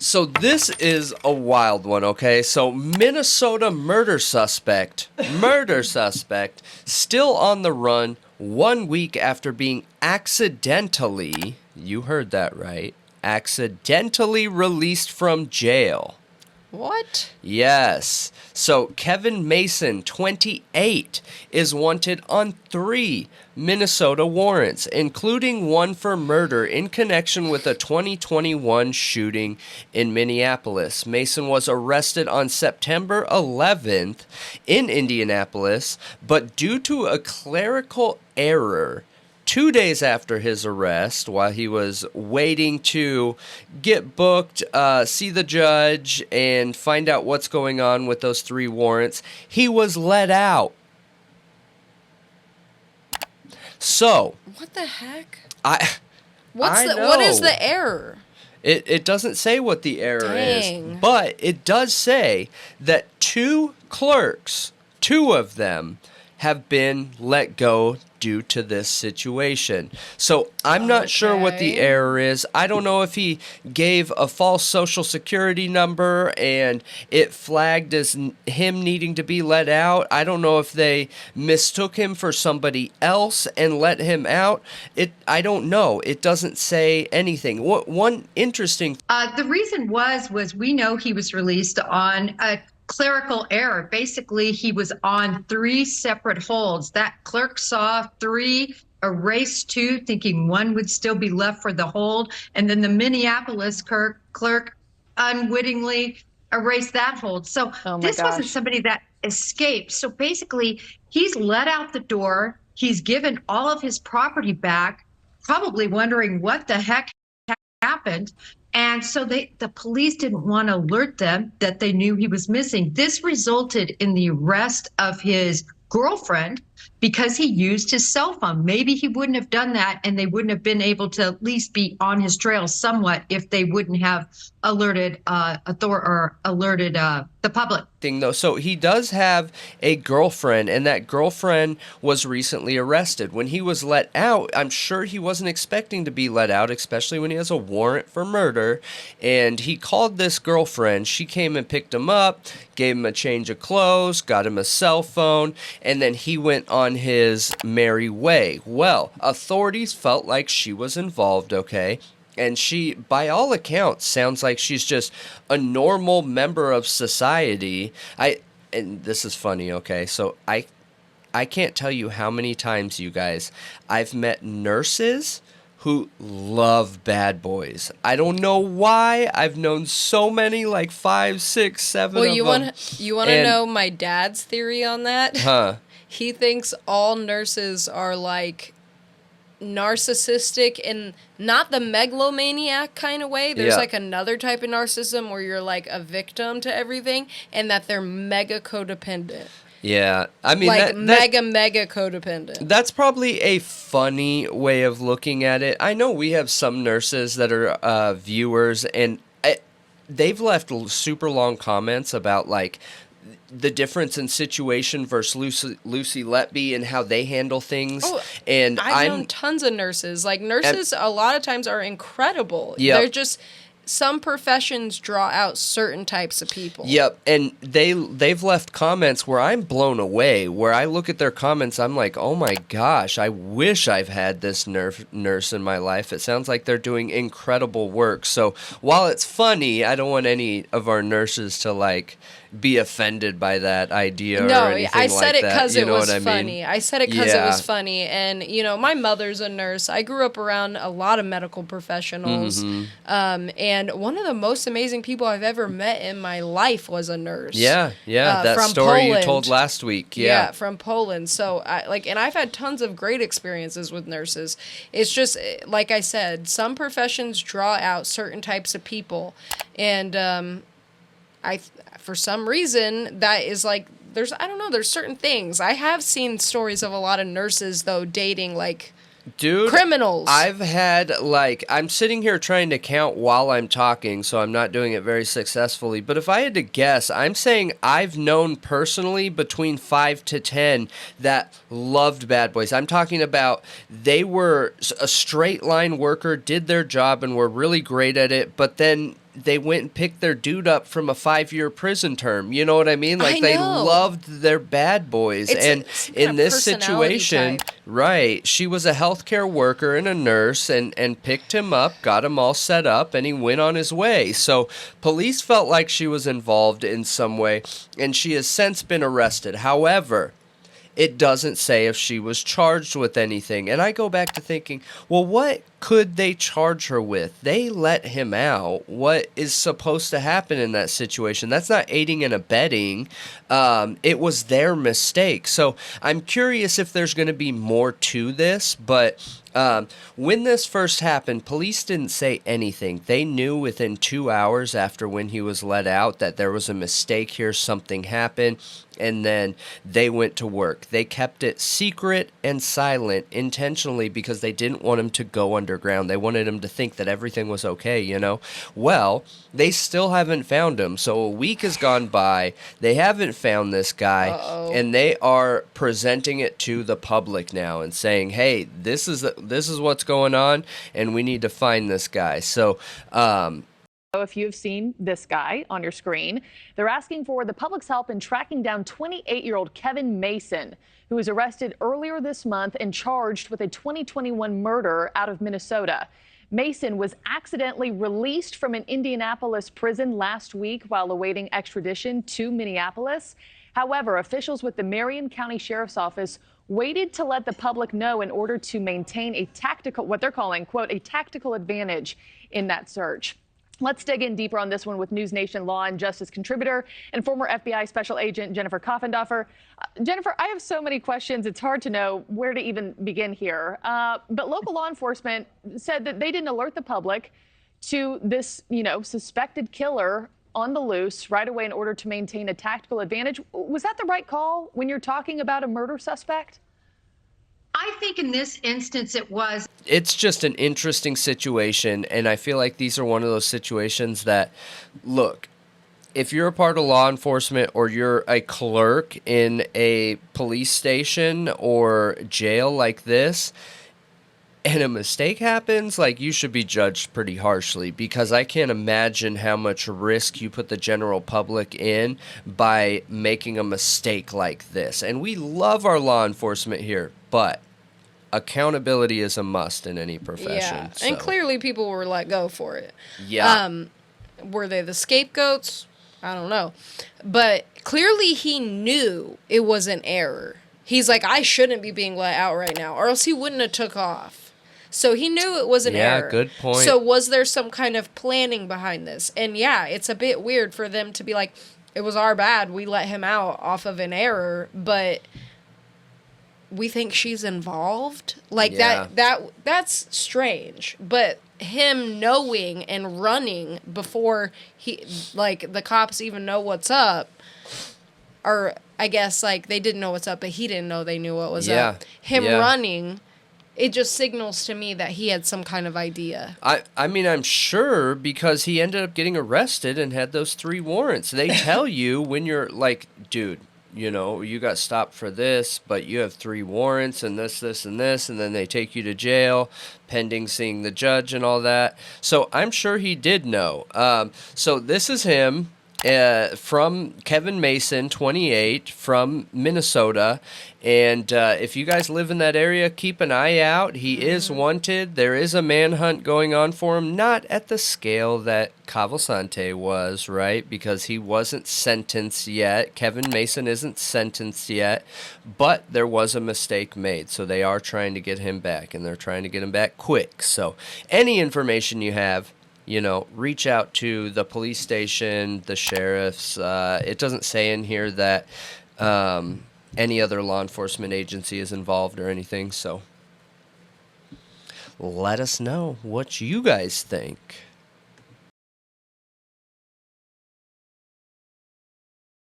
So this is a wild one, okay? So Minnesota murder suspect, still on the run 1 week after being accidentally, you heard that right, accidentally released from jail. What? Yes. So Kevin Mason, 28, is wanted on 3 Minnesota warrants, including one for murder in connection with a 2021 shooting in Minneapolis. Mason was arrested on September 11th in Indianapolis, but due to a clerical error, 2 days after his arrest, while he was waiting to get booked, see the judge, and find out what's going on with those 3 warrants, he was let out. So, what the heck? What is the error? It doesn't say what the error Dang. is, but it does say that 2 clerks, 2 of them, have been let go due to this situation. So I'm not sure what the error is. I don't know if he gave a false social security number and it flagged as him needing to be let out. I don't know if they mistook him for somebody else and let him out. I don't know. It doesn't say anything. One interesting... The reason was we know he was released on a clerical error. Basically, he was on 3 separate holds. That clerk saw 3, erased 2, thinking 1 would still be left for the hold. And then the Minneapolis clerk unwittingly erased that hold. So this wasn't somebody that escaped. So basically, he's let out the door. He's given all of his property back, probably wondering what the heck happened. And so the police didn't want to alert them that they knew he was missing. This resulted in the arrest of his girlfriend because he used his cell phone. Maybe he wouldn't have done that and they wouldn't have been able to at least be on his trail somewhat if they wouldn't have alerted the public. Though, so he does have a girlfriend, and that girlfriend was recently arrested. When he was let out, I'm sure he wasn't expecting to be let out, especially when he has a warrant for murder. And he called this girlfriend. She came and picked him up, gave him a change of clothes, got him a cell phone, and then he went on his merry way. Well, authorities felt like she was involved, okay? And she, by all accounts, sounds like she's just a normal member of society. And this is funny, okay? So I can't tell you how many times, you guys, I've met nurses who love bad boys. I don't know why. I've known so many, like 5, 6, 7 of them. You want to know my dad's theory on that? Huh? He thinks all nurses are like narcissistic and not the megalomaniac kind of way. There's like another type of narcissism where you're like a victim to everything and that they're mega codependent. Yeah, I mean, like mega codependent. That's probably a funny way of looking at it. I know we have some nurses that are viewers, and they've left super long comments about like the difference in situation versus Lucy Letby and how they handle things. Oh, and I've known tons of nurses. Like nurses, a lot of times are incredible. Yep. They're just... Some professions draw out certain types of people. Yep, and they've left comments where I'm blown away, where I look at their comments, I'm like, oh my gosh, I wish I've had this nurse in my life. It sounds like they're doing incredible work. So while it's funny, I don't want any of our nurses to like be offended by that idea or anything like that. No, I said it because it was funny. Mean? I said it because it was funny. And, you know, my mother's a nurse. I grew up around a lot of medical professionals. Mm-hmm. And one of the most amazing people I've ever met in my life was a nurse. Yeah. That from story Poland. You told last week. Yeah, from Poland. So, and I've had tons of great experiences with nurses. It's just, like I said, some professions draw out certain types of people. And, for some reason, that is like, there's certain things. I have seen stories of a lot of nurses, though, dating, like, criminals. I've had, like, I'm sitting here trying to count while I'm talking, so I'm not doing it very successfully. But if I had to guess, I'm saying I've known personally between 5 to 10 that loved bad boys. I'm talking about they were a straight line worker, did their job, and were really great at it, but then they went and picked their dude up from a 5-year prison term. You know what I mean? Like, I they know. loved their bad boys. And Some kind in of this personality situation, type. right, she was a healthcare worker and a nurse, and picked him up, got him all set up, and he went on his way. So police felt like she was involved in some way, and she has since been arrested. However, it doesn't say if she was charged with anything. And I go back to thinking, well, what could they charge her with? They let him out. What is supposed to happen in that situation? That's not aiding and abetting. It was their mistake. So I'm curious if there's going to be more to this, but when this first happened, police didn't say anything. They knew within 2 hours after when he was let out that there was a mistake here, something happened, and then they went to work. They kept it secret and silent intentionally because they didn't want him to go underground. They wanted him to think that everything was okay, you know? Well, they still haven't found him. So a week has gone by. They haven't found this guy. And they are presenting it to the public now and saying, hey, this is what's going on, and we need to find this guy. So, if you've seen this guy on your screen, they're asking for the public's help in tracking down 28-year-old Kevin Mason, who was arrested earlier this month and charged with a 2021 murder out of Minnesota. Mason was accidentally released from an Indianapolis prison last week while awaiting extradition to Minneapolis. However, officials with the Marion County Sheriff's Office waited to let the public know in order to maintain a tactical, what they're calling, quote, a tactical advantage in that search. Let's dig in deeper on this one with News Nation law and justice contributor and former FBI Special Agent Jennifer Coffendorfer. Jennifer, I have so many questions. It's hard to know where to even begin here. But local law enforcement said that they didn't alert the public to this, suspected killer on the loose right away in order to maintain a tactical advantage. Was that the right call when you're talking about a murder suspect? I think in this instance it was. It's just an interesting situation, and I feel like these are one of those situations that, look, if you're a part of law enforcement or you're a clerk in a police station or jail like this, and a mistake happens, like, you should be judged pretty harshly, because I can't imagine how much risk you put the general public in by making a mistake like this. And we love our law enforcement here, but accountability is a must in any profession. Yeah, so. And clearly people were let go for it. Yeah. Were they the scapegoats? I don't know. But clearly he knew it was an error. He's like, I shouldn't be being let out right now, or else he wouldn't have took off. So he knew it was an error. Yeah, good point. So was there some kind of planning behind this? And yeah, it's a bit weird for them to be like, it was our bad, we let him out off of an error, but we think she's involved? Like, yeah. that's strange. But him knowing and running before the cops even know what's up, or I guess, like, they didn't know what's up, but he didn't know they knew what was up. Him running, it just signals to me that he had some kind of idea. I mean, I'm sure, because he ended up getting arrested and had those 3 warrants. They tell you when you're like, dude, you got stopped for this, but you have 3 warrants and this, and this, and then they take you to jail pending seeing the judge and all that. So I'm sure he did know. So this is him. From Kevin Mason, 28, from Minnesota. And if you guys live in that area, keep an eye out. He is wanted. There is a manhunt going on for him, not at the scale that Cavalsante was, right? Because he wasn't sentenced yet. Kevin Mason isn't sentenced yet, but there was a mistake made. So they are trying to get him back, and they're trying to get him back quick. So any information you have, reach out to the police station, the sheriffs. It doesn't say in here that any other law enforcement agency is involved or anything, so let us know what you guys think.